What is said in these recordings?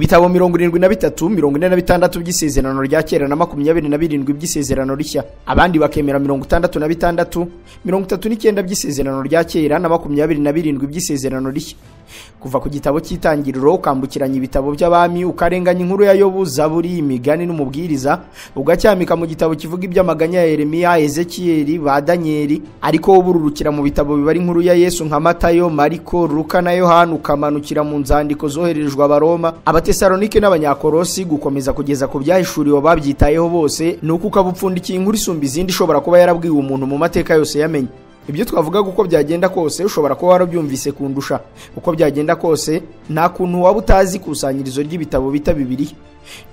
ibitabo 73, 46 by'isezerano rya kera na 27 by'isezerano rishya. Abandi bakemera 66, 39 by'isezerano rya kera na 27 by'isezerano rishya. Kuva ku gitabo cy'itangiriro ukambukiranya ibitabo by'abami ukarenganya inkuru ya Yobu, Zaburi, Imigani n'Umubwiriza, ugacyamika mu gitabo kivuga iby'amaganya ya Yeremiya, Ezekiyeli, ba Danieli, ariko ubururukira mu bitabo bibari inkuru ya Yesu nka Matayo, Mariko, Luka na Yohana, ukamanukira mu nzandiko zoherejwe Abaroma, Abatesalonike n'Abanyakolosi, gukomeza kugeza ku byahishuriwe babyitayeho bose, nuko ukabupfundikiye inkuru isumba izindi ishobora kuba yarabwiwe umuntu mu mateka yose yamenye. Ibyo twavuga uko byagenda kose ushobora kuba warabyumvise kundusha. Uko byagenda kose nta kuntu waba utazi kusanyirizo ry'ibitabo bita Bibiliya.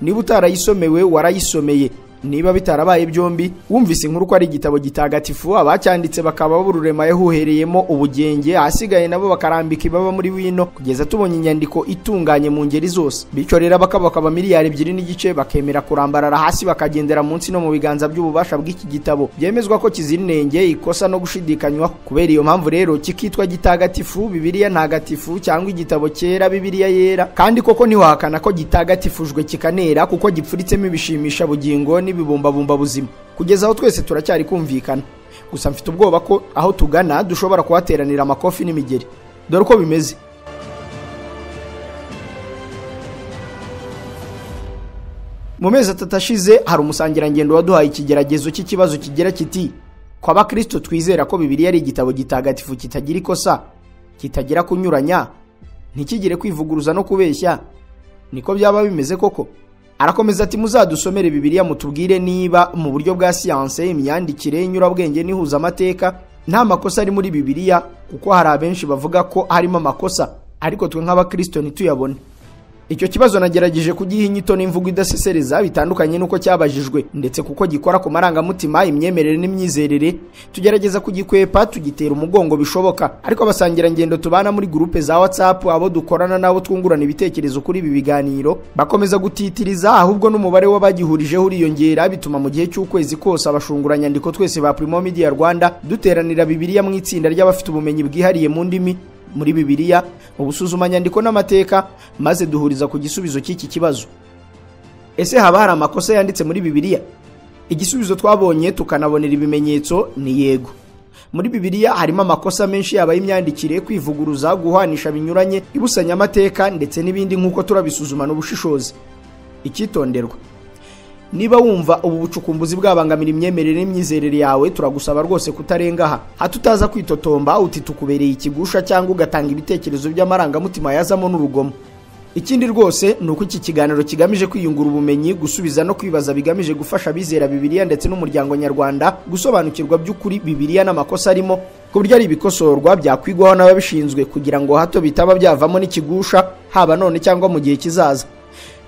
Niba utarayisomewe warayisomeye, niba bitarabaye byombi wumvise inkuru ko ari igitabo gitagatifu, abacyanditse bakaba bururema yahuhereyemo ubugenge, asigaye nabo bakarambika ibaba muri wino kugeza tubonye inyandiko itunganye mu ngeri zose. Bityo rero bakaba miliyari 2.5 bakemera kurambarara hasi bakagendera munsi no mu biganza by'ububasha bw'iki gitabo byemezwa ko kizira inenge, ikosa no gushidikanywa. Kubera iyo mpamvu rero kikitwa gitagatifu, Bibiliya ntagatifu cyangwa igitabo cyera, Bibiliya yera. Kandi koko ntiwahakana ko gitagatifujwe kikanera kuko gipfuritsemo ibishimisha bugingo bibumbabumba buzima. Kugeza aho twese turacyari kumvikana, gusa mfite ubwoba ko aho tugana dushobora kuhateranira amakofi n'imigeri. Dore uko bimeze. Mu mezi 3 ashize hari umusangirangendo waduhaye ikigeragezo cy'ikibazo kigira kiti: kwa bakristo twizera ko Bibiliya ari igitabo gitagatifu kitagira ikosa, kitagira kunyuranya, ntikigire kwivuguruza no kubeshya, niko byaba bimeze koko? Arakomeza ati muzadusomere Bibiliya mutubwire niba mu buryo bwa siyanse, imyandikire, inyurabwenge n'ihuza amateka nta makosa ari muri Bibiliya, kuko hari abenshi bavuga ko harimo amakosa ariko twe nk'abakristo ntituyabone. Icyo kibazo nagerageje kugiha inyito n'imvugo idasesereza bitandukanye nuko cyabajijwe, ndetse kuko gikora ku marangamutima, imyemerere n'imyizerere, tugerageza kugikwepa tugitera umugongo bishoboka. Ariko abasangira ngendo tubana muri groupe za WhatsApp, abo dukorana nabo twungurana ibitekerezo kuri ibi biganiro, bakomeza gutitiriza, ahubwo n'umubare w'abagihurijeho uriyongera, bituma mu gihe cy'ukwezi kose abashunguranya ndiko twese ba Primo Media Rwanda duteranira Bibiliya mu itsinda ry'abafite ubumenyi bwihariye mu ndimi muri Bibiliya, ubusuzuma nyandiko n'amateka, maze duhuriza ku gisubizo cy'iki kibazo. Ese haba hari amakosa yanditse muri Bibiliya? Igisubizo twabonye tukanabonera ibimenyetso ni yego. Muri Bibiliya harimo amakosa menshi yaba y'imyandikire, kwivuguruza, guhanisha binyuranye, ibusanya amateka ndetse n'ibindi nk'uko turabisuzuma n'ubushishozi. Ikitonderwa: niba wumva ubu bucukumbuzi bwabangamira imyemerere n'imyizerere yawe, turagusaba rwose kutarengaha, hatutaza kwitotomba uti tukubereye ikigusha cyangwa ugatanga ibitekerezo by'amarangamutima yazamo n'urugomo. Ikindi rwose nuko iki kiganiro kigamije kwiyungura ubumenyi, gusubiza no kwibaza bigamije gufasha bizera Bibiliya ndetse n'umuryango nyarwanda gusobanukirwa by'ukuri Bibiliya n'amakosa arimo, ku buryo ari ibikosorwa byakwigwaho n'ababishinzwe kugira ngo hato bitaba byavamo n'ikigusha, haba none cyangwa mu gihe kizaza.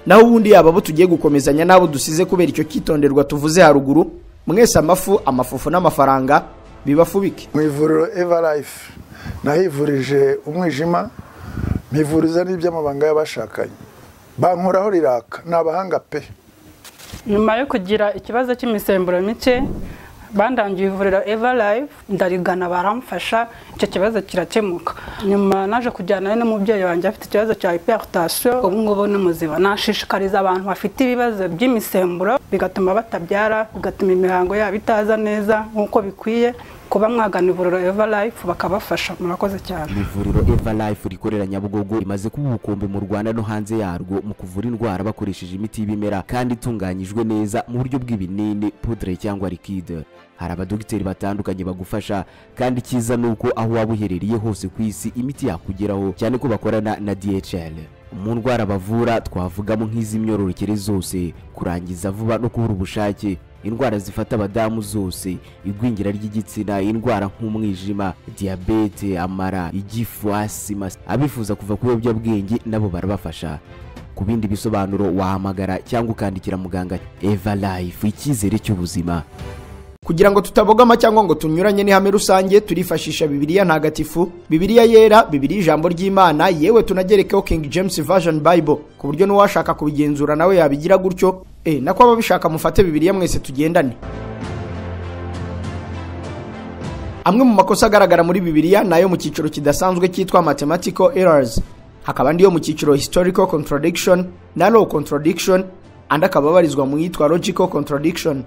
Naho ubundi yaba bo tugiye gukomezanya nabo dusize kubera icyo kitonderwa tuvuze haruguru, mwese amafufu n'amafaranga bibafubike. Mu ivuriro Everlife nahivurije umwijima, mpivuriza n'iby'amabanga y'abashakanye, bankoraho riraka, n'abahanga pe. Nyuma yo kugira ikibazo cy'imisemburo mike, bandangiye ivuriro Everlife, ndarigana baramfasha, icyo kibazo kirakemuka. Nyuma naje kujyana n'umubyeyi wanjye afite ikibazo cya hypertension, ubu ngubu ni muzima. Nashishikariza abantu bafite ibibazo by'imisemburo bigatuma batabyara, bigatuma imihango yabo itaza neza nk'uko bikwiye, kuba mwagana ivuriro Everlife bakabafasha. Murakoze cyane. Ivuriro Everlife rikorera Nyabugogo rimaze kuba ubukombe mu Rwanda no hanze yarwo mu kuvura indwara bakoresheje imiti y'ibimera kandi itunganyijwe neza mu buryo bw'ibinini, poudre cyangwa liquide. Hari abadogiteri batandukanye bagufasha, kandi kiza nuko aho waba uherereye hose ku isi imiti yakugeraho, cyane ko bakorana na DHL. Mu ndwara bavura twavugamo nk'iz'imyororokere zose, kurangiza vuba no kubura ubushake, indwara zifata abadamu zose, igwingira ry'igitsina, indwara nk'umwijima, diabete, amara, igifu, asima. Abifuza kuva ku biyobyabwenge nabo barabafasha. Ku bindi bisobanuro wahamagara cyangwa ukandikira muganga. Everlife, icyizere cy'ubuzima. Kugira ngo tutabogama cyangwa ngo tunyuranye n'ihame rusange, turifashisha Bibiliya ntagatifu, Bibiliya yera, Bibiliya ijambo ry'Imana, yewe tunagerekeho King James Version Bible, ku buryo n'uwashaka kubigenzura nawe yabigira gutyo. Nako ababishaka mufate Bibiliya mwese tugendane. Amwe mu makosa agaragara muri Bibiliya nayo mu cyiciro kidasanzwe cyitwa mathematical errors. hakaba andi yo mu cyiciro historical contradiction na law contradiction, andi akaba abarizwa mu yitwa logical contradiction.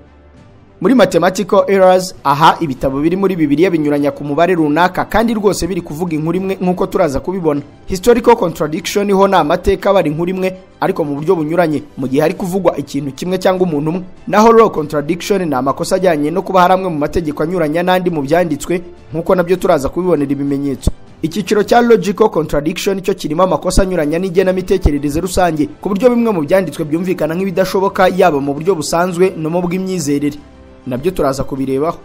Muri mathematical errors, aha ibitabo biri muri Bibiliya binyuranya ku mubare runaka kandi rwose biri kuvuga inkuru imwe nk'uko turaza kubibona. Historical contradiction ho na amateka bari inkuru imwe ariko mu buryo bunyuranye mu gihe hari kuvugwa ikintu kimwe cyangwa umuntu umwe. Naho law contradiction ni amakosa ajyanye no kuba haramwe mu mategeko anyuranya n'andi mu byanditswe nk'uko nabyo turaza kubibonera ibimenyetso. Icyiciro cya logical contradiction cyo kirimo amakosa anyuranya n'igenamitekerereze rusange ku buryo bimwe mu byanditswe byumvikana nk'ibidashoboka yaba mu buryo busanzwe no mu bw'imyizerere, nabyo turaza kubirebaho.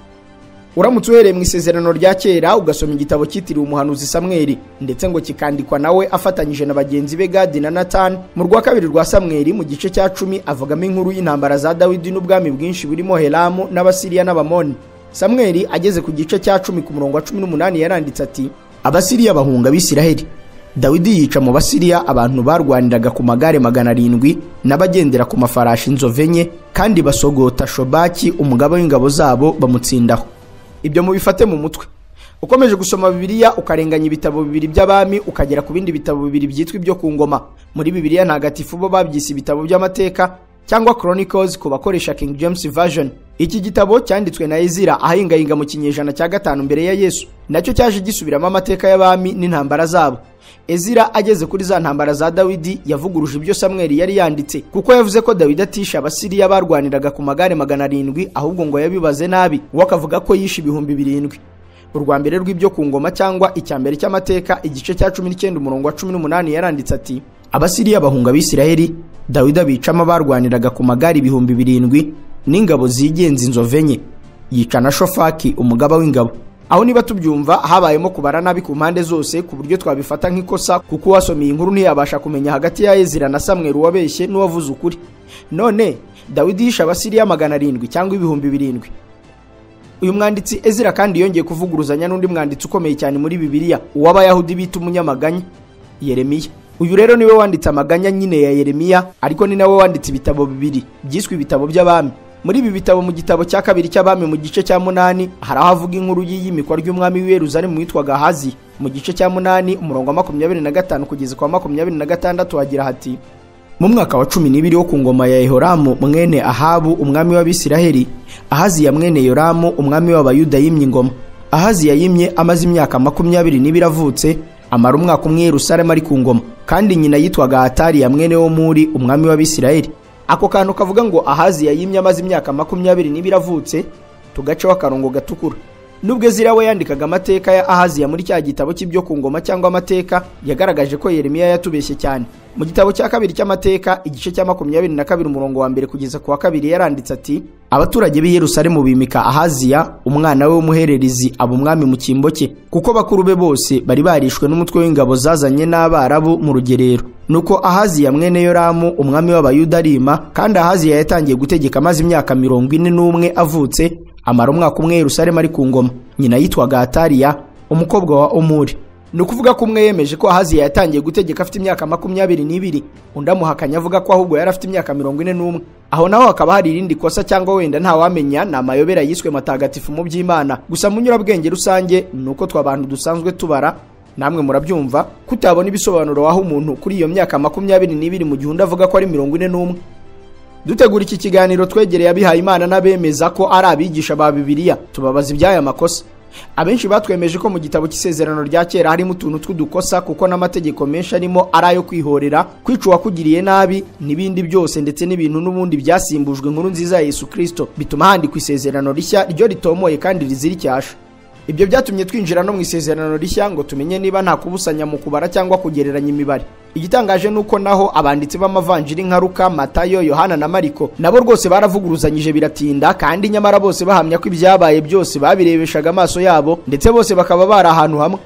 Uramutse uhereye mu isezerano rya kera ugasoma igitabo cyitiriwe umuhanuzi Samweli ndetse ngo kikandikwa nawe afatanyije na bagenzi be Gadi na Nathan, mu rwa kabiri rwa Samweli mu gice cya 10 avugamo inkuru y'intambara za Dawidi n'ubwami bwinshi burimo Helamu n'Abasiriya n'Abamoni. Samweli ageze ku gice cya 10 ku murongo wa 18 yaranditse ati, Abasiriya bahunga Abisiraheli. Dawidi yica mu Basiriya abantu barwaniraga ku magare 700 n'abagendera ku mafarashi inzovenye kandi basogota Shobaki umugabo w'ingabo zabo bamutsindaho. Ibyo mubifate mu mutwe. Ukomeje gusoma Bibiliya ukarenganya ibitabo bibiri by'abami ukagera ku bindi bitabo bibiri byitwa ibyo ku ngoma. Muri Bibiliya ntagatifu bo babyise ibitabo by'amateka cyangwa Chronicles ku bakoresha King James Version. Iki gitabo cyanditswe na Ezira ahingayinga mu kinyejana cya 5 mbere ya Yesu, nacyo cyaje gisubiramo amateka y'abami n'intambara zabo. Ezira ageze kuri za ntambara za Dawidi yavuguruje ibyo Samweli yari yanditse kuko yavuze ko Dawidi atisha Abasiriya barwaniraga ku magare 700 ahubwo ngo yabibaze nabi, we akavuga ko yishe 7,000. Urwa mbere rw'ibyo ku ngoma cyangwa icyambere cy'amateka igice cya 19 umurongo wa 18 yaranditse ati, Abasiriya bahunga Abisiraheli, Dawidi abicamo barwaniraga ku magare 7,000 n'ingabo zigenza inzovenye, yica na Shofaki umugaba w'ingabo. Aho niba tubyumva habayemo kubara nabi ku mpande zose ku buryo twabifata nk'ikosa kuko wasomeye inkuru ntiyabasha kumenya hagati ya Ezira na Samweli wabeshye n'uwavuze ukuri. None Dawidi yisha Abasiriya 700 cyangwa 7,000? Uyu mwanditsi Ezira kandi yongeye kuvuguruzanya n'undi mwanditsi ukomeye cyane muri Bibiliya uw'Abayahudi bita umunyamaganya, Yeremiya. Uyu rero niwe wanditse amaganya nyine ya Yeremiya, ariko ni nawe wanditse ibitabo bibiri byiswe ibitabo by'abami. Muri ibi bitabo mu gitabo cya kabiri cy'abami mu gice cya 8 hari ahavuga inkuru y'iyimikwa ry'umwami w'i Yerusalemu witwaga Ahazi. Mu gice cya 8 umurongo wa 25 kugeza kwa 26 hagira hati, mu mwaka wa 12 wo ku ngoma ya Yehoramu mwene Ahabu umwami w'Abisiraheli, Ahazi ya mwene Yoramu umwami w'Abayuda yimye ingoma. Ahazi yayimye amaze imyaka 22 avutse, amara umwaka umwe Yerusalemu ari ku ngoma, kandi nyina yitwaga Atari ya mwene Omuri umwami w'Abisiraheli. Ako kantu kavuga ngo Ahazi yayimye amaze imyaka 22 avutse tugace w'akarongo gatukura. Nubwo Ezira we yandikaga amateka ya Ahaziya muri cya gitabo cy'ibyo ku ngoma cyangwa amateka, yagaragaje ko Yeremiya yatubeshye cyane. Mu gitabo cya kabiri cy'amateka igice cya 22 umurongo wa 1 kugeza ku wa 2 yaranditse ati, abaturage b'i Yerusalemu bimika Ahaziya umwana we w'umuhererezi aba umwami mu cyimbo cye, kuko bakuru be bose bari barishwe n'umutwe w'ingabo zazanye n'Abarabu mu rugerero. Nuko Ahaziya mwene Yoramu umwami w'Abayuda arima, kandi Ahaziya yatangiye gutegeka maze imyaka 41 avutse, amara umwaka umwe Yerusalemu ari ku ngoma. Nyina yitwaga Atariya umukobwa wa Omuri. Nukuvuga ko umwe yemeje ko Ahaziya yatangiye gutegeka afite imyaka 22, undi amuhakanya avuga ko ahubwo yari afite imyaka 41. Aho naho hakaba hari irindi kosa cyangwa wenda nta wamenya, na mayobera yiswe matagatifu mu by'Imana. Gusa munyurabwenge rusange nuko twabantu dusanzwe tubara, namwe murabyumva, kutabona ibisobanuro waho umuntu kuri iyo myaka 22 mu gihe avuga ko ari 41. Dutegura iki kiganiro twegereye abihaye Imana n'abemeza ko ari abigisha ba Bibiliya, tubabaza iby'aya makosa. Abenshi batwemeje ko mu gitabo cy'isezerano rya kera harimo utuntu tw'udukosa kuko n'amategeko menshi arimo ari ayo kwihorera, kwica uwakugiriye nabi n'ibindi byose, ndetse n'ibintu n'ubundi byasimbujwe inkuru nziza ya Yesu Kristo, bituma handikwa isezerano rishya ryo ritomoye kandi rizira icyasha. Ibyo byatumye twinjira no mu isezerano rishya ngo tumenye niba nta kubusanya mu kubara cyangwa kugereranya imibare. Igitangaje nuko naho abanditsi b'amavanjiri nka Luka, Matayo, Yohana na Mariko nabo rwose baravuguruzanyije biratinda, kandi nyamara bose bahamya ko ibyabaye byose babirebeshaga amaso yabo, ndetse bose bakaba bari ahantu hamwe.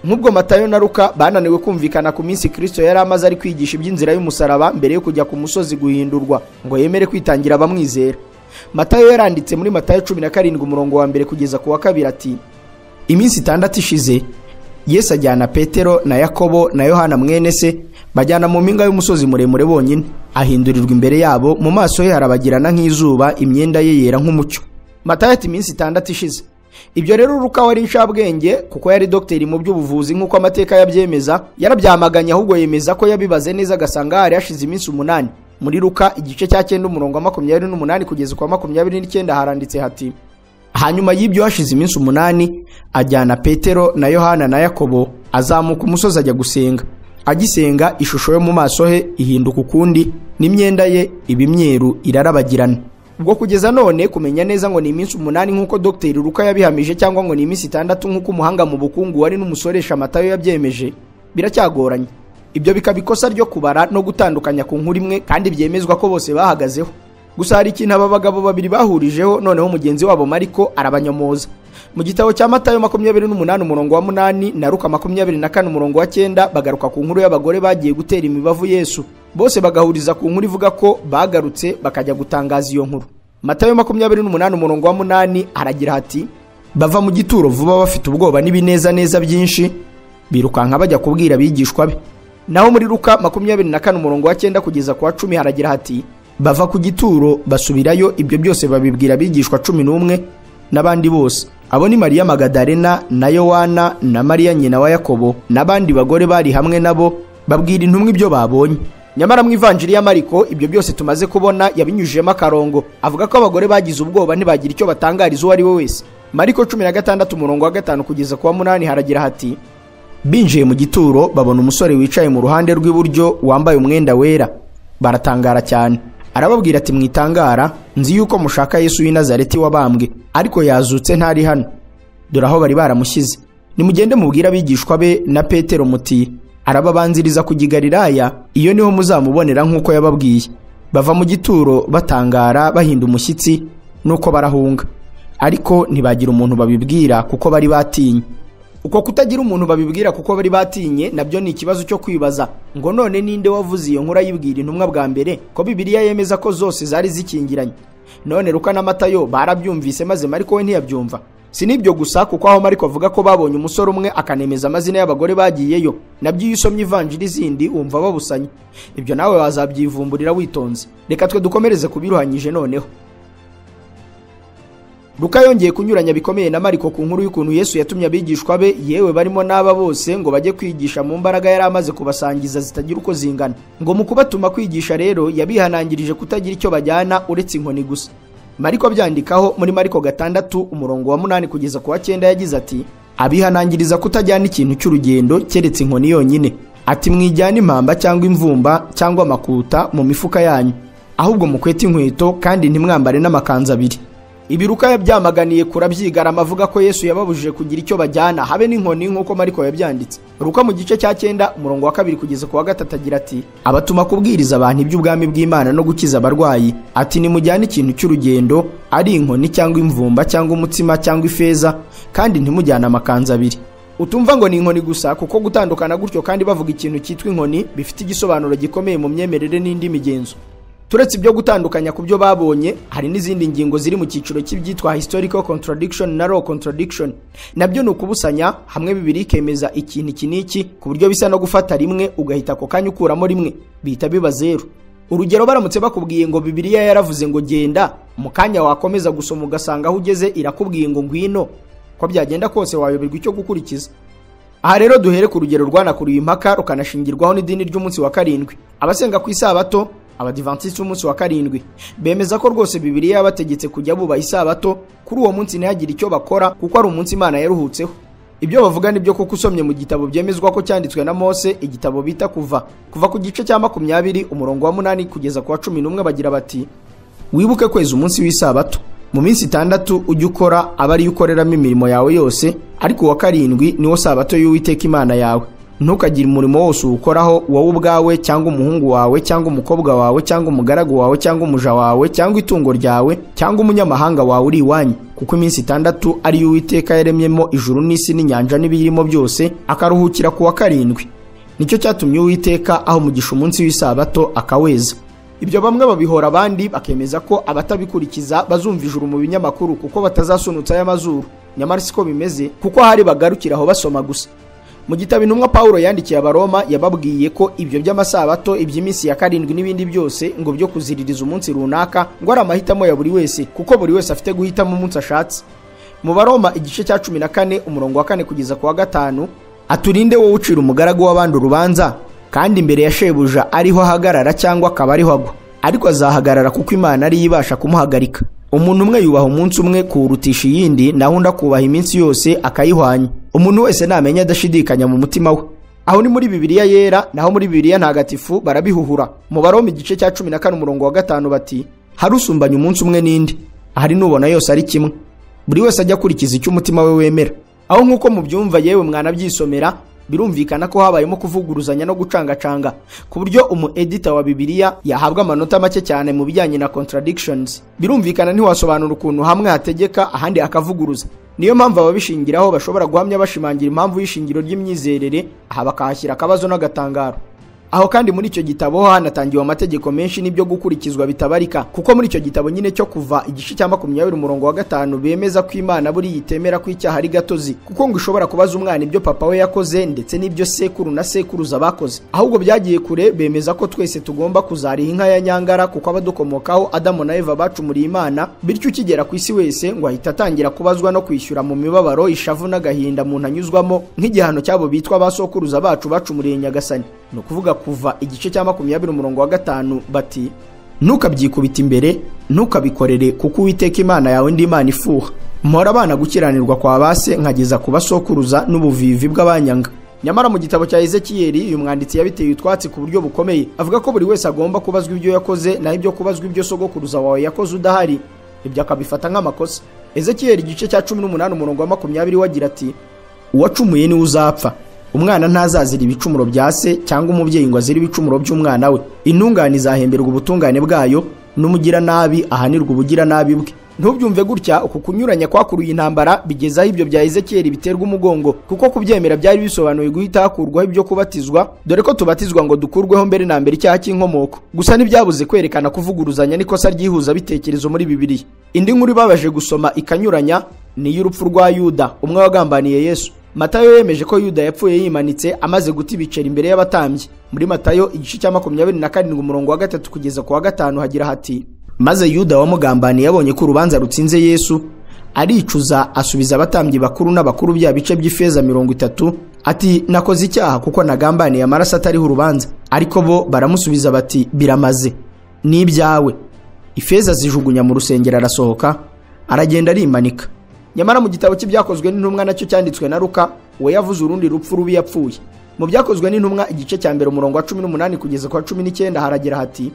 Nk'ubwo Matayo na Luka bananiwe kumvikana ku minsi Kristo yari amaze ari kwigisha iby'inzira y'umusaraba mbere yo kujya ku musozi guhindurwa ngo yemere kwitangira abamwizera. Matayo yaranditse muri Matayo 17 umurongo wa 1 kugeza ku wa 2 ati, iminsi 6 ishize Yesu ajyana Petero na Yakobo na Yohana mwene se, bajyana mu mpinga y'umusozi muremure bonyine, ahindurirwa imbere yabo, mu maso ye harabagirana nk'izuba, imyenda ye yera nk'umucyo. Matayo ati iminsi 6 ishize. Ibyo rero Luka wari inshabwenge kuko yari dogiteri mu by'ubuvuzi nk'uko amateka yabyemeza, yarabyamaganye ahubwo yemeza ko yabibaze neza agasanga hari hashize iminsi 8. Muri Luka igice cya 9 umurongo wa 28 kugeza kwa 29 haranditse hati: hanyuma y'ibyo hashize iminsi 8 ajyana Petero na Yohana na Yakobo azamuka umusozi ajya gusenga. Agisenga ishusho yo mu maso he ihinduka ukundi, n'imyenda ye ibimyeru irarabagirana. Ubwo kugeza none kumenya neza ngo ni iminsi 8 nk'uko Dr. Luka yabihamije cyangwa ngo ni iminsi 6 nk'uko umuhanga mu bukungu wari n'umusoresha Matayo yabyemeje biracyagoranye. Ibyo bikabikosa ryo kubara no gutandukanya ku nkuru imwe kandi byemezwa ko bose bahagazeho. Gusa hari ikintu aba bagabo babiri bahurijeho, noneho mugenzi wabo Mariko arabanyomoza. Mu gitabo cya Matayo 28 umurongo wa 8 na Luka 24 umurongo wa 9 bagaruka ku nkuru y'abagore bagiye gutera imibavu Yesu. Bose bagahuriza ku nkuru ivuga ko bagarutse bakajya gutangaza iyo nkuru. Matayo 28 umurongo wa 8 aragira hati: bava mu gituro vuba bafite ubwoba n'ibinezaneza byinshi, birukanka bajya kubwira abigishwa be. Naho muri Luka 24 umurongo wa 9 kugeza kwa 10 haragira hati: bava ku gituro basubirayo, ibyo byose babibwira abigishwa 11 n'abandi bose. Abo ni Mariya Magadalena na Yohana na Mariya nyina wa Yakobo n'abandi bagore bari hamwe nabo, babwira intumwa ibyo babonye. Nyamara mu ivanjiri ya Mariko ibyo byose tumaze kubona yabinyujijemo akarongo, avuga ko abagore bagize ubwoba ntibagira icyo batangariza uwo ari we wese. Mariko 16 umurongo wa 5 kugeza kwa 8 haragira hati: binjiye mu gituro babona umusore wicaye mu ruhande rw'iburyo wambaye umwenda wera, baratangara cyane. Arababwira ati: mwitangara, nzi yuko mushaka Yesu w'i Nazareti wabambwe, ariko yazutse ntari hano, dore aho bari baramushyize. Nimugende mubwira abigishwa be na Petero muti: arababanziriza kujya i Galilaya, iyo niho muzamubonera nk'uko yababwiye. Bava mu gituro batangara bahinda umushyitsi, nuko barahunga, ariko ntibagira umuntu babibwira kuko bari batinye. Uko kutagira umuntu babibwira kuko bari batinye nabyo ni ikibazo cyo kwibaza ngo none ninde wavuze iyo nkuru ayibwira intumwa bwa mbere, ko Bibiliya yemeza ko zose zari zikingiranye. None Luka na Matayo barabyumvise maze Mariko we ntiyabyumva. Si nibyo gusa kuko aho Mariko avuga ko babonye umusore umwe akanemeza amazina y'abagore bagiyeyo, nabyo iyo usomye ivanjiri zindi wumva babusanye. Ibyo nawe wazabyivumburira witonze. Reka twe dukomereze kubiruhanyije noneho. Luka yongeye kunyuranya bikomeye na Mariko ku nkuru y'ukuntu Yesu yatumye abigishwa be, yewe barimo n'aba bose, ngo bajye kwigisha mu mbaraga yari amaze kubasangiza zitagira uko zingana. Ngo mu kubatuma kwigisha rero yabihanangirije kutagira icyo bajyana uretse inkoni gusa. Mariko byandikaho muri Mariko 6 umurongo wa 8 kugeza ku wa 9 yagize ati: abihanangiriza kutajyana ikintu cy'urugendo keretse inkoni yonyine. Ati: mwijyana impamba cyangwa imvumba cyangwa amakuta mu mifuka yanyu, ahubwo mukwete inkweto kandi ntimwambare n'amakanzu abiri. Ibi Luka yabyamaganiye kurabyigarama avuga ko Yesu yababujije kugira icyo bajyana habe n'inkoni nk'uko Mariko yabyanditse. Luka mu gice cya 9 umurongo wa 2 kugeza ku wa 3 agira ati: abatuma kubwiriza abantu iby'ubwami bw'Imana no gukiza abarwayi. Ati: nimujyane ikintu cy'urugendo, ari inkoni cyangwa imvumba cyangwa umutsima cyangwa ifeza, kandi ntimujyane amakanzu abiri. Utumva ngo ni inkoni gusa kuko gutandukana gutyo kandi bavuga ikintu cyitwa inkoni bifite igisobanuro gikomeye mu myemerere n'indi migenzo. Turetse ibyo gutandukanya ku byo babonye, hari n'izindi ngingo ziri mu cyiciro cy'ibyitwa historical contradiction na law contradiction. Nabyo ni ukubusanya hamwe Bibiliya ikemeza ikintu iki n'iki ku buryo bisa no gufata rimwe ugahita ako kanya ukuramo rimwe, bihita biba zero. Urugero, baramutse bakubwiye ngo Bibiliya yaravuze ngo genda, mu kanya wakomeza gusoma ugasanga aho ugeze irakubwiye ngo ngwino, ko byagenda kose wayoberwa icyo gukurikiza. Aha rero duhere ku rugero rwanakuriye impaka rukanashingirwaho n'idini ry'umunsi wa 7. Abasenga ku isabato, Abadiventiste umunsi wa 7, bemeza ko rwose Bibiliya yabategetse kujya bubaha isabato kuri uwo munsi ntihagire icyo bakora kuko ari umunsi Imana yaruhutseho. Ibyo bavuga nibyo kuko usomye mu gitabo byemezwa ko cyanditswe na Mose, igitabo bita kuva ku gice cya 20 umurongo wa 8 kugeza ku wa 11 bagira bati: wibuke kweza umunsi w'isabato, mu minsi 6 ujye ukora aba ari ukoreramo imirimo yawe yose, ariko uwa 7 niwo sabato y'Uwiteka Imana yawe. Ntukagire umurimo wose uwukoraho wowe ubwawe cyangwa umuhungu wawe cyangwa umukobwa wawe cyangwa umugaragu wawe cyangwa umuja wawe cyangwa itungo ryawe cyangwa umunyamahanga wawe uri iwanyu, kuko iminsi 6 ari Uwiteka yaremyemo ijuru n'isi n'inyanja n'ibirimo byose, akaruhukira ku wa 7. Nicyo cyatumye Uwiteka aho umugisha umunsi w'isabato akaweza. Ibyo bamwe babihora abandi bakemeza ko abatabikurikiza bazumva ijuru mu binyamakuru kuko batazasunutsa y'amazuru. Nyamara siko bimeze kuko hari bagarukiraho basoma gusa. Mu gitabo intumwa Paulo yandikiye Abaroma yababwiye ko ibyo by'amasabato, iby'iminsi ya 7 n'ibindi byose ngo byo kuziririza umunsi runaka ngo ari amahitamo ya buri wese, kuko buri wese afite guhitamo umunsi ashatse. mu Baroma igice cya 14 umurongo wa 4 kugeza ku wa 5, aturinde wowe ucira umugaragu w'abandi urubanza, kandi imbere ya shebuja ariho ahagarara cyangwa akaba ariho agwa, ariko azahagarara kuko Imana ari ibasha kumuhagarika. Umuntu umwe yubaha umunsi umwe kuwurutisha iyindi, naho undi akubaha iminsi yose akayihwanya. Umuntu wese namenya adashidikanya mu mutima we. Aho ni muri Bibiliya yera, naho muri Bibiliya ntagatifu barabihuhura. Mu Baroma igice cya 14 umurongo wa 5 bati, harusumbanya umunsi umwe n'indi, ahari nubona yose ari kimwe. Buri wese ajya akurikiza icyo umutima we wemera. Aho nk'uko mubyumva yewe mwana byisomera, birumvikana ko habayemo kuvuguruzanya no gucangacanga, ku buryo umu-editor wa Bibiliya yahabwa amanota make cyane mu bijyanye na contradictions. Birumvikana ntiwasobanura ukuntu hamwe hategeka ahandi akavuguruza. Niyo mpamvu ababishingiraho bashobora guhamya bashimangira impamvu y'ishingiro ry'imyizerere, aha bakahashyira akabazo n'agatangaro. Aho kandi muri icyo gitabo hanatangiwe amategeko menshi n'ibyo gukurikizwa bitabarika, kuko muri icyo gitabo nyine cyo kuva igice cya 20 umurongo wa 5 bemeza ko Imana buri yitemera ko icyaha ari gatozi, kuko ngo ishobora kubaza umwana ibyo papa we yakoze ndetse n'ibyo sekuru na sekuruza bakoze. Ahubwo byagiye kure, bemeza ko twese tugomba kuzariha inka ya nyangara, kuko abadukomokaho Adamu na Eva bacumuriye Imana, bityo ukigera ku isi wese ngo ahita atangira kubazwa no kwishyura mu mibabaro, ishavu n'agahinda muntu anyuzwamo nk'igihano cyabo bitwa basokuruza bacu bacumuriye Nyagasani. No kuvuga kuva igice cya 20 umurongo wa 5 bati, ntukabyikubita imbere, ntukabikorere, kuko Uwiteka Imana yawe ndi Imana ifuha. Mpora abana gukiranirwa kwa base nkageza ku basokuruza n'ubuvivi bw'abanyanga. Nyamara mu gitabo cya Ezekiyeli uyu mwanditsi yabiteye utwatsi ku buryo bukomeye, avuga ko buri wese agomba kubazwa ibyo yakoze, naho ibyo kubazwa ibyo sogokuruza wawe yakoze udahari ibyo akabifata nk'amakosa. Ezekiyeli igice cya 18 umurongo wa 20 wagira ati, uwacumuye ni uzapfa. Umwana ntazazira ibicumuro bya se, cyangwa umubyeyi ngo azira ibicumuro by'umwana we. Intungane izahemberwa ubutungane bwayo, n'umugira nabi ahanirwa ubugira nabi bwe. Ntubyumve gutya, uku kunyuranya kwakuruye intambara bigezaho ibyo bya Ezekiyeli biterwa umugongo, kuko kubyemera byari bisobanuye guhita hakurwaho ibyo kubatizwa, dore ko tubatizwa ngo dukurweho mbere na mbere icyaha cy'inkomoko. Gusa ntibyabuze kwerekana kuvuguruzanya n'ikosa ryihuza bitekerezo muri Bibiliya. Indi nkuru ibabaje gusoma ikanyuranya ni y'urupfu rwa Yuda, umwe wagambaniye Yesu. Matayo yemeje ko Yuda yapfuye yimanitse amaze guta ibiceri imbere y'abatambyi. Muri Matayo igice cya 27 umurongo wa 3 kugeza ku wa 5 hagira hati, maze Yuda wamugambaniye yabonye ko urubanza rutsinze Yesu, aricuza asubiza abatambyi bakuru n'abakuru bya bice by'ifeza 30 ati, nakoze icyaha kuko nagambaniye amaraso atariho urubanza. Ariko bo baramusubiza bati, biramaze, ni ibyawe. Ifeza zijugunya mu rusengero, arasohoka aragenda arimanika. Nyamara mu gitabo cy'ibyakozwe n'intumwa nacyo cyanditswe na Luka, we yavuze urundi rupfu rubi yapfuye. Mu byakozwe n'intumwa igice cya 1 umurongo wa 18 kugeza ku wa 19 haragira hati,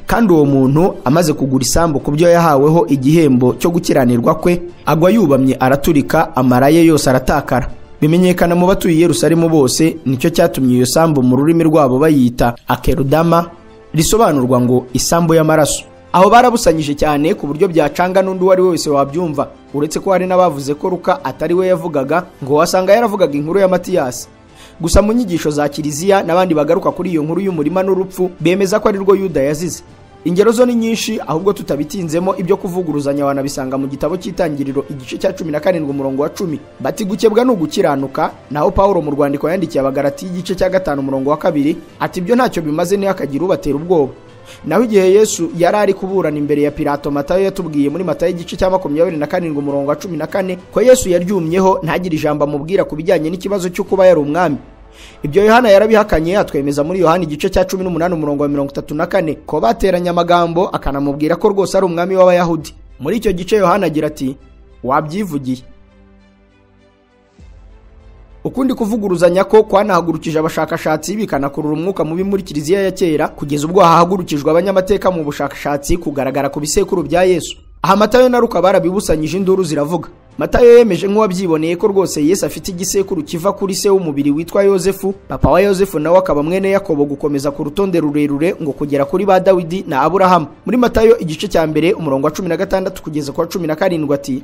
kandi uwo muntu amaze kugura isambu ku byo yahaweho igihembo cyo gukiranirwa kwe, agwa yubamye araturika, amara ye yose aratakara. Bimenyekana mu batuye i Yerusalemu bose, nicyo cyatumye iyo sambu mu rurimi rwabo bayita Akerudama, risobanurwa ngo isambu y'amaraso. Aho barabusanyije cyane ku buryo byacanga n'undi wari wese wabyumva, uretse ko hari n'abavuze ko Luka atari we yavugaga, ngo wasanga yaravugaga inkuru ya Matiyasi. Gusa mu nyigisho za Kiliziya n'abandi bagaruka kuri iyo nkuru y'umurima n'urupfu, bemeza ko ari rwo Yuda yazize. Ingero zo ni nyinshi, ahubwo tutabitinzemo ibyo kuvuguruzanya wanabisanga mu gitabo cy'Itangiriro igice cya 17 umurongo wa 10 bati, gukebwa no gukiranuka. Naho Pawulo mu rwandiko yandikiye Abagalati igice cya 5 umurongo wa 2 ati, ibyo ntacyo bimaze ntihakagira ubatera ubwoba. Naho igihe Yesu yari ari kuburana imbere ya Pilato, Matayo yatubwiye muri Matayo igice cya 27 umurongo wa 14 ko Yesu yaryumyeho ntagire ijambo amubwira ku bijyanye n'ikibazo cyo kuba yari umwami. Ibyo Yohana yarabihakanye, atwemeza muri Yohana igice cya 18 umurongo wa 34 ko bateranye amagambo akanamubwira ko rwose ari umwami w'Abayahudi. Muri icyo gice Yohana agira ati, wabyivugiye. Ukundi kuvuguruzanya ko kwanahagurukije abashakashatsi bikanakurura umwuka mubi muri Kiliziya ya kera, kugeza ubwo hahagurukijwe abanyamateka mu bushakashatsi kugaragara ku bisekuru bya Yesu. Aha Matayo na Luka barabibusanyije, induru ziravuga. Matayo yemeje nk'uwabyiboneye ko rwose Yesu afite igisekuru kiva kuri se w'umubiri witwa Yozefu, papa wa Yozefu nawe akaba mwene Yakobo, gukomeza ku rutonde rurerure ngo kugera kuri ba Dawidi na Aburahamu. Muri Matayo igice cya 1 umurongo wa 16 kugeza ku wa 17 ati,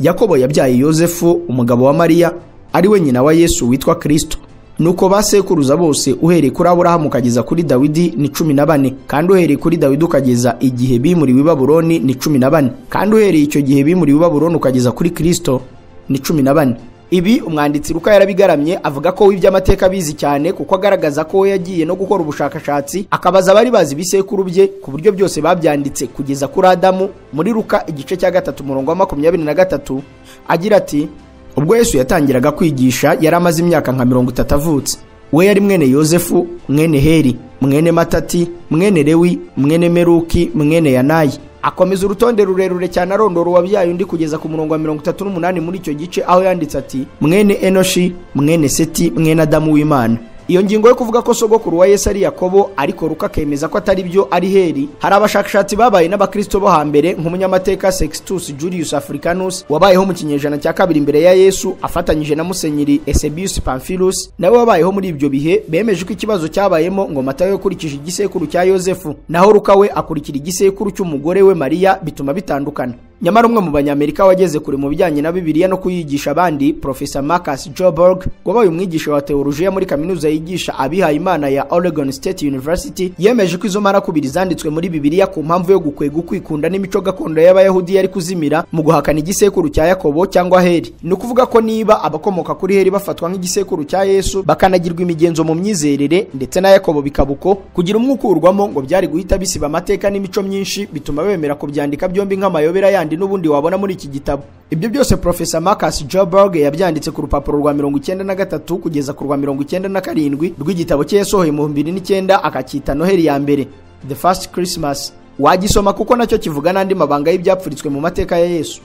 Yakobo yabyaye Yozefu umugabo wa Mariya, ari we nyina wa Yesu witwa Kristo. Nuko basekuruza bose uhereye kuri Aburahamu ukageza kuri Dawidi ni 14, kandi uhereye kuri Dawidi ukageza igihe bimuriwe i Babuloni ni 14, kandi uhereye icyo gihe bimuriwe i Babuloni ukageza kuri Kristo ni 14. Ibi umwanditsi Luka yarabigaramye avuga ko w'iby'amateka bizi cyane kuko agaragaza ko yagiye no gukora ubushakashatsi akabaza abari bazi ibisekuru bye ku buryo byose babyanditse kugeza kuri Adamu muri Luka igice cya 3:23 agira ati ubwo Yesu yatangiraga kwigisha yari amaze imyaka nka 30 avutse. We yari mwene Yosefu, mwene Heri, mwene Matati, mwene Lewi, mwene Meruki, mwene Yanayi. Akomeza urutonde rurerure cyane arondora wabyaye undi kugeza ku murongo wa 38 muri icyo gice aho yanditse ati mwene Enoshi, mwene Seti, mwene Adamu w'Imana. Iyo ngingo yo kuvuga ko sogokuru wa Yesu ari Yakobo ariko Luka kemeza ko atari byo ari Heri, hari abashakashatsi babaye n'abakristo bo hambere nk'umunyamateka Sextus Julius Africanus wabayeho mu kinyejana cya 2 imbere ya Yesu afatanyije na Musenyeri Eusebius Pamphilus nawe wabayeho muri ibyo bihe, bemeje ko ikibazo cyabayemo ngo Matayo yakurikije igisekuru cya Yosefu naho Luka we akurikira igisekuru cy'umugore we Mariya, bituma bitandukana. Nyamara umwe mu banyamerika wageze kure mu bijyanye na Bibiliya no kuyigisha abandi, Professor Marcus Joberg wabaye umwigisha wa teolojiya muri kaminuza yigisha abihaye Imana ya Oregon State University, yemeje ko izo marakubiri zanditswe muri Bibiliya ku mpamvu yo gukwega ukwikunda n'imico gakondo y'Abayahudi yari kuzimira mu guhakana igisekuru cya Yakobo cyangwa Heri. Ni ukuvuga ko niba abakomoka kuri Heri bafatwa nk'igisekuru cya Yesu bakanagirwa imigenzo mu myizerere ndetse na Yakobo bikabuko, kugira umwukurwamo ngo byari guhita bisiba amateka n'imico myinshi, bituma bemera kubyandika byombi nk'amayobera n'ubundi wabona muri iki gitabo. Ibyo byose Professor Marcus Joberg yabyanditse ku rupapuro rwa 93 kugeza ku rwa 97 rw'igitabo cye yasohoye mu 2009 akacyita Noheli ya mbere, The First Christmas. Wagisoma kuko nacyo kivuga n'andi mabanga y'ibyapfuritswe mu mateka ya Yesu.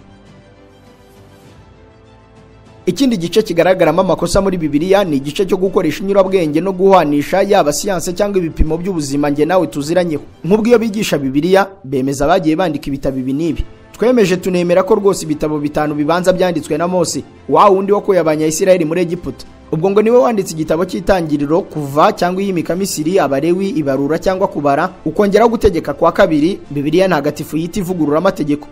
Ikindi gice kigaragaramo amakosa muri Bibiliya ni igice cyo gukoresha inyurabwenge no guhwanisha yaba siyanse cyangwa ibipimo by'ubuzima nge nawe tuziranyeho. Nk'ubwo iyo bigisha Bibiliya bemeza bagiye bandika ibitabo ibi n'ibi. Twemeje tunemera ko rwose ibitabo 5 bibanza byanditswe na Mose, wa wundi wakuye abanyayisiraheli muri Egiputa. Ubwo ngo niwe wanditse igitabo cy'itangiriro, Kuva cyangwa iyimika Misiri, Abalewi, Ibarura cyangwa Kubara, ukongeraho gutegeka kwa kabiri. Bibiliya ntagatifu yita ivugurura amategeko.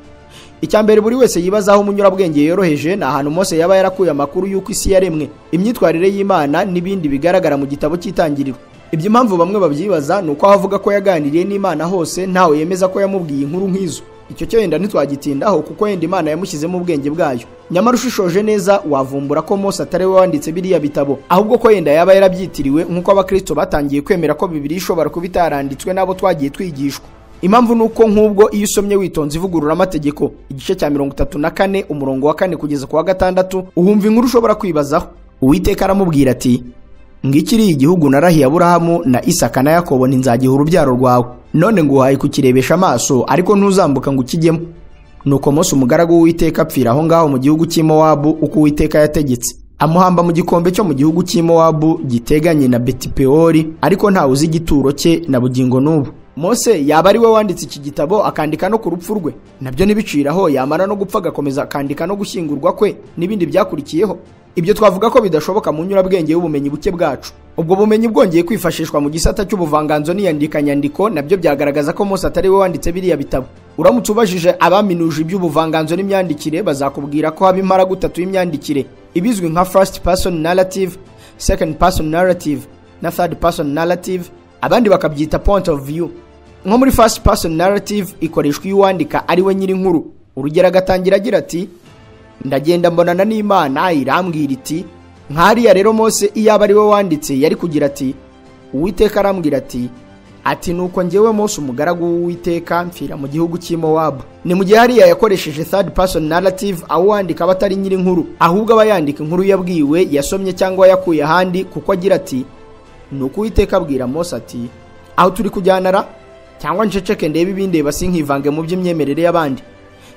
Icyambere buri wese yibazaho umunyurabwenge yoroheje na ahantu Mose yaba yarakuye amakuru y'uko isi yaremwe, imyitwarire y'Imana n'ibindi bigaragara mu gitabo cy'itangiriro. Ibyo impamvu bamwe babyibaza nuko avuga ko yaganiriye n'Imana hose ntawe yemeza ko yamubwiye inkuru nk'izo. Icyo cyo yenda ntitwagitindaho kuko yenda Imana yamushyizemo ubwenge bwayo. Nyamara ushishoje neza wavumbura ko Mose atari we wanditse biriya bitabo, ahubwo ko yenda yaba yarabyitiriwe nk'uko abakristo batangiye kwemera ko Bibiliya ishobora kuba itaranditswe n'abo twagiye twigishwa. Impamvu nuko nk'ubwo iyo usomye witonze ivugurura amategeko igice cya 34 umurongo wa 4 kugeza ku wa 6 uhumva inkuru ushobora kwibazaho. Uwiteka aramubwira ati ngikiri igihugu narahiye Aburahamu na Isaka na Yakobo nzagiha urubyaro rwawe, none nguhaye kukirebesha amaso ariko ntuzambuka ngo ukijyemo. Nuko Mose umugaragu w'Uwiteka apfira aho ngaho mu gihugu cy'i Mowabu uko Uwiteka yategetse, amuhamba mu gikombe cyo mu gihugu cy'i Mowabu giteganye na Betipeori, ariko ntawe uzi igituro cye na bugingo n'ubu. Mose yaba ari we wanditse iki gitabo akandika no ku rupfu rwe, nabyo nibiciraho yamara no gupfa agakomeza akandika no gushyingurwa kwe n'ibindi byakurikiyeho. Ibyo twavuga ko bidashoboka mu nyurabwenge y'ubumenyi buke bwacu. Ubwo bumenyi bwongeye kwifashishwa mu gisata cy'ubuvanganzo n'iyandikanyandiko nabyo byagaragaza ko Mose atari we wanditse biriya bitabo. Uramutse ubajije abaminuje iby'ubuvanganzo n'imyandikire bazakubwira ko haba impara gutatu y'imyandikire, ibizwi nka first person narrative, second person narrative na third person narrative, abandi bakabyita point of view. Nko muri first person narrative ikoreshwa iyo uwandika ari we nyiri nkuru. Urugero agatangira agira ati ndagenda mbonana n'Imana irambwira iti, nkariya rero Mose iyo aba ari we wanditse yari kugira ati Uwiteka arambwira ati nuko njyewe Mose umugaragu w'Uwiteka mfira mu gihugu cy'i Mowabu. Ni mu gihe hariya yakoresheje third person narrative aho wandika abatari nyiri nkuru, ahubwo aba yandika inkuru yabwiwe, yasomye cyangwa yakuye ahandi, kuko agira ati nuko Uwiteka abwira Mose ati aho turi kujyanara cyangwa nceceke ndebe ibindi basinkivange mu by'imyemerere y'abandi.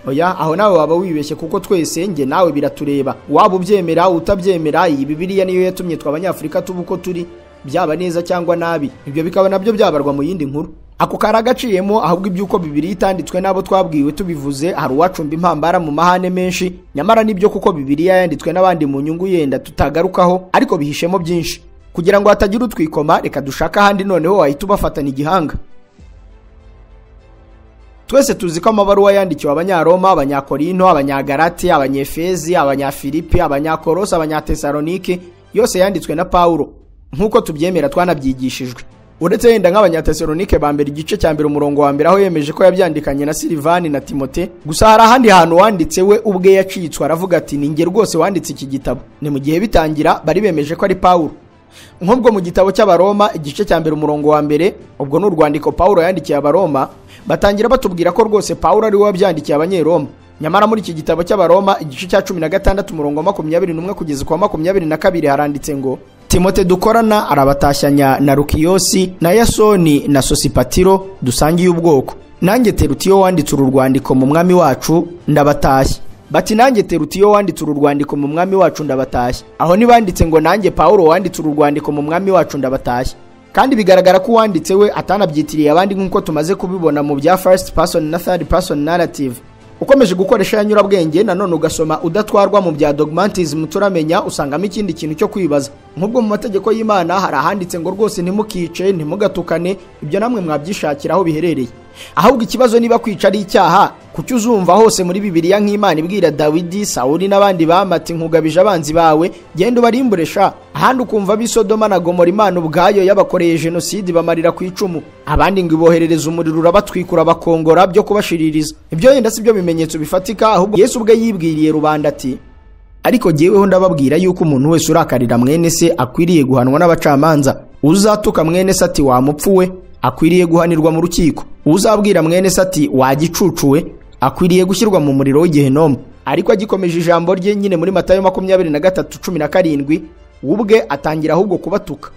Oya, aho nawe waba wibeshye kuko twese nge nawe biratureba. Waba ubyemera utabyemera, iyi Bibiliya niyo yatumye tw'Abanyafrika tubuko turi, byaba neza cyangwa nabi. Ibyo bikaba nabyo byabarwa mu yindi nkuru. Ako karagaciyemo, ahubwo ibyuko Bibiliya itanditswe nabo twabwiwe tubivuze hari uwacumba impambara mu mahane menshi. Nyamara nibyo kuko Bibiliya yanditswe n'abandi mu nyungu yenda tutagarukaho, ariko bihishemo byinshi. Kugira ngo hatagira utwikoma, reka dushaka ahandi noneho wahita ubafatana igihanga. Twese tuzi ko amabaruwa yandikiwe Abanyaroma, Abanyakorinto, Abanyagalati, Abanyefezi, Abanyafilipi, Abanyakolosi, Abanyatesalonike yose yanditswe na Pawulo nk'uko tubyemera twanabyigishijwe. uretse yenda nk'abanyatesalonike ba mbere igice cya mbere umurongo wa mbere aho yemeje ko yabyandikanye na Silivani na Timote. Gusa hari ahandi hantu wanditse we ubwe yacitswe aravuga ati ni nge rwose wanditse iki gitabo. Ni mu gihe bitangira bari bemeje ko ari Pawulo. Nk'ubwo mu gitabo cy'Abaroma igice cya mbere umurongo wa mbere, ubwo ni urwandiko Pawulo yandikiye Abaroma, batangira batubwira ko rwose Pawulo ari we wabyandikiye Abanyeroma. Nyamara muri iki gitabo cy'Abaroma igice cya 16 umurongo wa 21 kugeza kwa 22 haranditse ngo Timote dukorana arabatashyanya na Lukiyosi na Yasoni na Sosipatiro dusangiye ubwoko. Nanjye Terutiyo wanditse uru rwandiko mu mwami wacu ndabatashye. Bati nanjye Terutiyo wanditse uru rwandiko mu mwami wacu ndabatashye. Aho nibanditse ngo nanjye Pawulo wanditse uru rwandiko mu mwami wacu ndabatashye. Kandi bigaragara ko wanditse we atanabyitiriye abandi nk'uko tumaze kubibona mu bya first person na third person narrative. Ukomeje gukoresha yanyurabwenge nanone ugasoma udatwarwa mu bya dogmatism turamenya usangamo ikindi kintu cyo kwibaza. Nk'ubwo mu mategeko y'Imana hari ahanditse ngo rwose ntimukice ntimugatukane, ibyo namwe mwabyishakira aho biherereye. Ahubwo ikibazo niba kwica ari icyaha, kuki uzumva hose muri Bibiliya nk'Imana ibwira Dawidi, Sawuli n'abandi bamati nkugabije abanzi bawe genda ubarimburesha. Ahandi ukumva b'Isodoma na Gomora Imana ubwayo yabakoreye genocide bamarira ku icumu, abandi ngo iboherereza umuriro urabatwikura bakongora byo kubashiririza. Ibyo yenda sibyo bimenyetso bifatika, ahubwo Yesu ubwe yibwiriye rubanda ati ariko jyeweho ndababwira yuko umuntu wese urakarira mwene se akwiriye guhanwa n'abacamanza. Uzatuka mwene se ati wamupfuwe akwiriye guhanirwa mu rukiko. Uzabwira mwene se ati wagicucuwe akwiriye gushyirwa mu muriro w'Igehenomu. Ariko agikomeje ijambo rye nyine muri Matayo 23:17 ubwe atangira ahubwo kubatuka.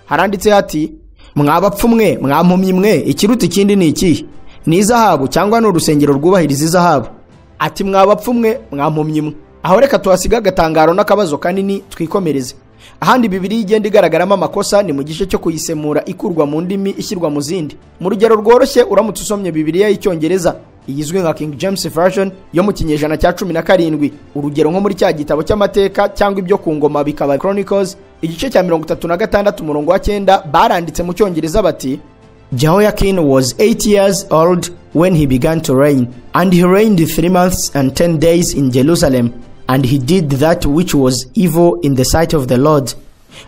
Haranditse ati mwabapfu mwe mwampumyi mwe, ikiruta ikindi ni iki? Ni izahabu cyangwa n'urusengero rwubahiriza izahabu? Ati mwabapfu mwe mwampumyi mwe. Aho reka tuhasiga agatangaro n'akabazo kanini twikomereze. Ahandi Bibiliya igenda igaragaramo amakosa ni mu gice cyo kuyisemura ikurwa mu ndimi ishyirwa mu zindi. Mu rugero rworoshye uramutse usomye Bibiliya y'Icyongereza igizwe nka King James Version yo mu kinyejana cya 17, urugero nko muri cya gitabo cy'amateka cyangwa ibyo ku ngoma bikaba Chronicles igice cya 36 umurongo wa 9 baranditse mu Cyongereza bati Jehoiakim was 8 years old when he began to reign, and he reigned 3 months and 10 days in Jerusalem, and he did that which was evil in the sight of the Lord.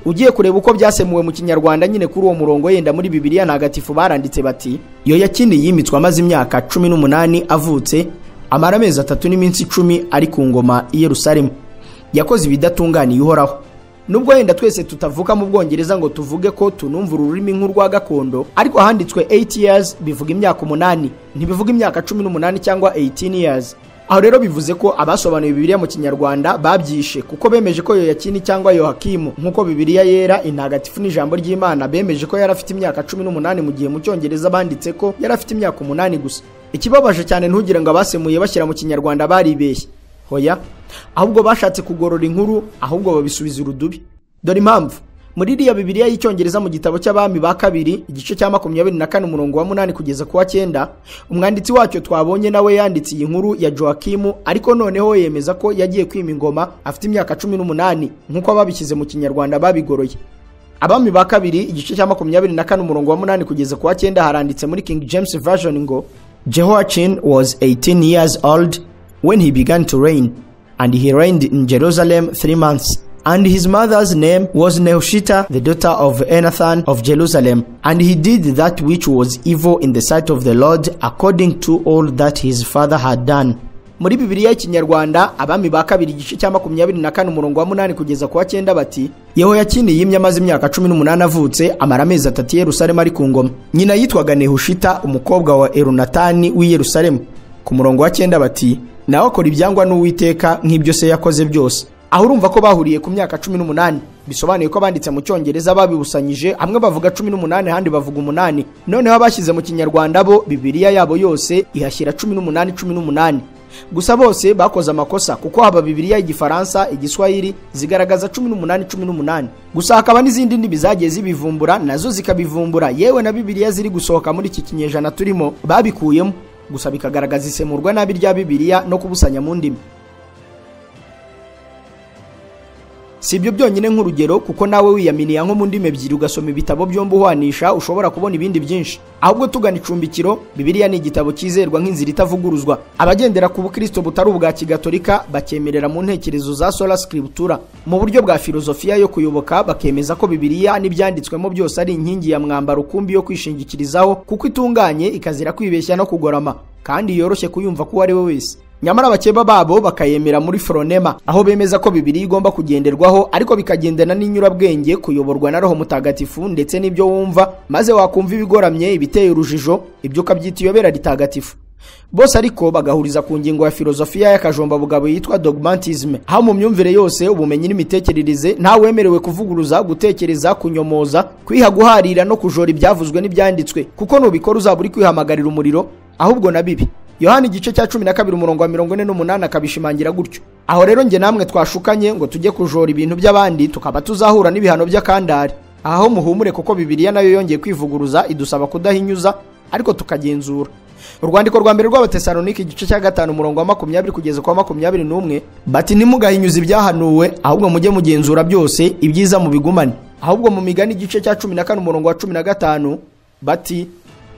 Ugiye kureba uko byasemuwe mu Kinyarwanda nyine kuri uwo murongo yenda muri Bibiliya ntagatifu baranditse bati Yoyakini yimitswe amaze imyaka 18 avutse, amara amezi 3 n'iminsi 10 ari ku ngoma i Yerusalemu. Yakoze ibidatunganiye Uhoraho. Nubwo yenda twese tutavuka mu Bwongereza ngo tuvuge ko tunumva ururimi nk'urwa gakondo, ariko handitswe 8 years bivuga imyaka 8, ntibivuga imyaka 18 cyangwa 18 years. Aho rero bivuze ko abasobanuye Bibiliya mu Kinyarwanda babyishe, kuko bemeje ko Yoyakini cyangwa Yohakimu nk'uko Bibiliya yera intagatifu n'ijambo ry'Imana bemeje ko yarafite imyaka 18 mu gihe mu Cyongereza banditse ko yarafite imyaka 8 gusa. Ikibabaje cyane ntugire ngo abasemuye bashyira mu Kinyarwanda baribeshye. Hoya, ahubwo bashatse kugorora inkuru, ahubwo babisubiza urudubi. Dore impamvu muri iriya Bibiliya y'Icyongereza mu gitabo cy'Abami ba kabiri igice cya 24 umurongo wa 8 kugeza ku wa 9, umwanditsi wacyo twabonye nawe yanditse iyi nkuru ya Joakimu, ariko noneho yemeza ko yagiye kwima ingoma afite imyaka 18 nk'uko ababishyize mu Kinyarwanda babigoroye. Abami ba kabiri igice cya 24 umurongo wa 8 kugeza ku wa 9 haranditse muri King James Version ngo Jehoiakim was 18 years old when he began to reign, and he reigned in Jerusalem 3 months. And his mother's name was Nehushita, the daughter of Enathan of Jerusalem. And he did that which was evil in the sight of the Lord, according to all that his father had done. Muri Bibiliya y'Ikinyarwanda Abami ba kabiri igice cya 24 umurongo wa 8 kugeza ku wa 9 bati Yehoyakini yimye amaze imyaka 18 avutse, amara amezi 3 Yerusalemu ari ku ngoma. Nyina yitwaga Nehushita umukobwa wa Elunatani w'i Yerusalemu. Ku murongo wa 9 bati nawe akora ibyangwa n'Uwiteka nk'ibyo se yakoze byose. Aho urumva ko bahuriye ku myaka 18, bisobanuye ko banditse mu Cyongereza babibusanyije, amwe bavuga 18 handi bavuga 8. Noneho abashyize mu Kinyarwanda bo Bibiliya yabo yose ihashyira 18. Gusa bose bakoze amakosa, kuko haba Bibiliya y'Igifaransa, Igiswahili zigaragaza 18. Gusa hakaba n'izindi ndimi zagiye zibivumbura nazo zikabivumbura, yewe na Bibiliya ziri gusohoka muri iki kinyejana turimo babikuyemo, gusa bikagaragaza isemurwa nabi rya Bibiliya no kubusanya mu ndimi. Si ibyo byonyine nk'urugero, kuko nawe wiyaminiya nko mu ndimi ebyiri ugasoma ibitabo byombi uhwanisha ushobora kubona ibindi byinshi. Ahubwo tugana icumbikiro, Bibiliya ni igitabo cyizerwa nk'inzira itavuguruzwa. Abagendera ku bukristo butari ubwa kigatolika bakemerera mu ntekerezo za sola scriptura, mu buryo bwa filozofiya yo kuyoboka bakemeza ko Bibiliya n'ibyanditswemo byose ari inkingi ya mwamba rukumbi yo kwishingikirizaho, kuko itunganye ikazira kwibeshya no kugorama, kandi yoroshye kuyumva ko ari we wese. Nyamara abakeba babo bakayemera muri Fronema, aho bemeza ko Bibiliya igomba kugenderwaho ariko bikagendana n'inyurabwenge, kuyoborwa na Roho Mutagatifu, ndetse n'ibyo wumva maze wakumva ibigoramye, ibiteye urujijo, ibyo ukabyita iyobera ritagatifu. Bose ariko bagahuriza ku ngingo ya filozofiya y'akajomba bugabo yitwa dogmatisme, aho mu myumvire yose ubumenyi n'imitekerereze nta wemerewe kuvuguruza, gutekereza, kunyomoza, kwiha guharira no kujora ibyavuzwe n'ibyanditswe, kuko nubikora uzaba uri kwihamagarira umuriro, ahubwo na bibi. Yohana igice cya 12 umurongo wa 48 akabishimangira gutyo. Aho rero nge namwe twashukanye ngo tujye kujora ibintu by'abandi, tukaba tuzahura n'ibihano by'akandari. Aho muhumure, kuko Bibiliya nayo yongeye kwivuguruza, idusaba kudahinyuza ariko tukagenzura. Urwandiko rwa mbere rw'Abatesalonike igice cya 5 umurongo wa 20 kugeza kwa 21 bati ntimugahinyuze ibyahanuwe, ahubwo mujye mugenzura byose, ibyiza mu bigumane. Ahubwo mu Migani igice cya 14 umurongo wa 15 bati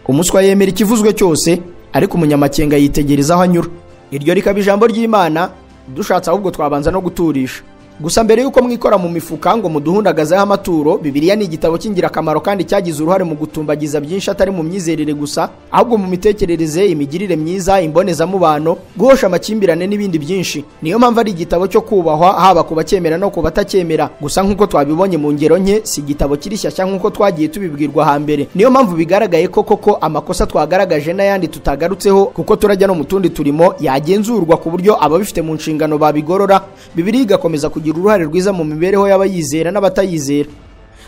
umuswa yemera ikivuzwe cyose, ariko umunyamakenga yitegereza aho anyura. Iryo rikaba ijambo ry'Imana, dushatse ahubwo twabanza no guturisha. Gusa mbere yuko mwikora mu mifuka ngo muduhundagazeho amaturo, Bibiliya ni igitabo cy'ingirakamaro kandi cyagize uruhare mu gutumbagiza byinshi, atari mu myizerere gusa, ahubwo mu mitekerereze, imigirire myiza, imbonezamubano, guhosha amakimbirane n'ibindi byinshi. Niyo mpamvu ari igitabo cyo kubahwa, haba ku bacyemera no ku batacyemera. Gusa nk'uko twabibonye mu ngero nke, si igitabo kiri shyashya nk'uko twagiye tubibwirwa hambere. Niyo mpamvu bigaragaye koko amakosa twagaragaje n'ayandi tutagarutseho, kuko turajya no mu tundi turimo, yagenzurwa ku buryo ababifite mu nshingano babigorora, Bibiliya igakomeza kugira uruhare rwiza mu mibereho y'abayizera n'abatayizera.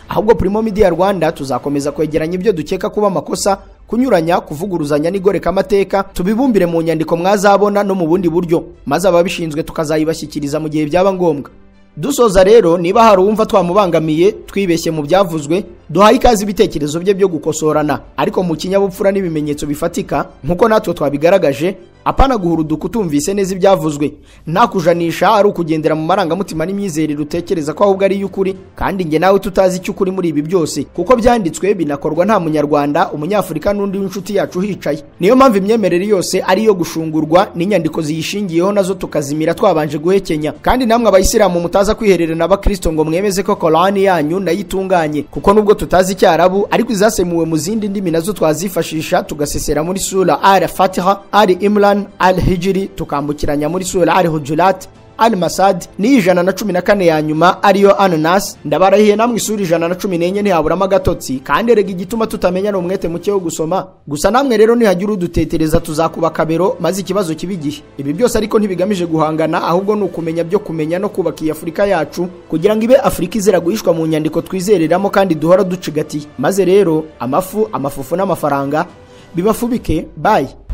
Ahubwo Primo Media Rwanda tuzakomeza kwegeranya ibyo dukeka kuba amakosa, kunyuranya, kuvuguruzanya n'igoreka amateka, tubibumbire mu nyandiko mwazabona no mu bundi buryo, maze ababishinzwe tukazayibashyikiriza mu gihe byaba ngombwa. Dusoza rero, niba hari uwumva twamubangamiye, twibeshye mu byavuzwe, duhaye ikaze ibitekerezo bye byo gukosorana, ariko mu kinyabupfura n'ibimenyetso bifatika, nkuko natwe twabigaragaje, apana guhuruduka utumvise neza ibyavuzwe, nta kujanisha, ari ukugendera mu marangamutima n'imyizerere utekereza ko ahubwo ari y'ukuri, kandi nge nawe tutazi icyo ukuri muri ibi byose, kuko byanditswe binakorwa nta munyarwanda, umunyafurika n'undi w'inshuti yacu hicaye. Niyo mpamvu imyemerere yose ari iyo gushungurwa, n'inyandiko ziyishingiyeho nazo tukazimira twabanje guhekenya. Kandi namwe abayisilamu mutaza kwihererana n'abakristo ngo mwemeze ko Korani yanyu nayitunganye, kuko nubwo tutazi Icyarabu, ariko izasemuwe mu zindi ndimi nazo twazifashisha, tugasesera muri sura Al-Fatiha, Al-Imran, Al-Hijri, tukambukiranya muri sura Al-Hujurat, Al-Masad, ni 114 ya nyuma ariyo An-Nas. Ndabarahiye namwe isura 114 ntihaburamo agatotsi, kandi erega igituma tutamenya no umwete muke wo gusoma. Gusa namwe rero nihagira udutetereza tuzakuba kabero, maze ikibazo kibigihe. Ibi byose ariko ntibigamije guhangana, ahubwo ni ukumenya byo kumenya no kubaka iyi Afurika yacu, kugira ngo ibe Afurika izira guhishwa mu nyandiko twizereramo kandi duhora ducigatiye. Maze rero amafufu n'amafaranga bibafubike. Bye.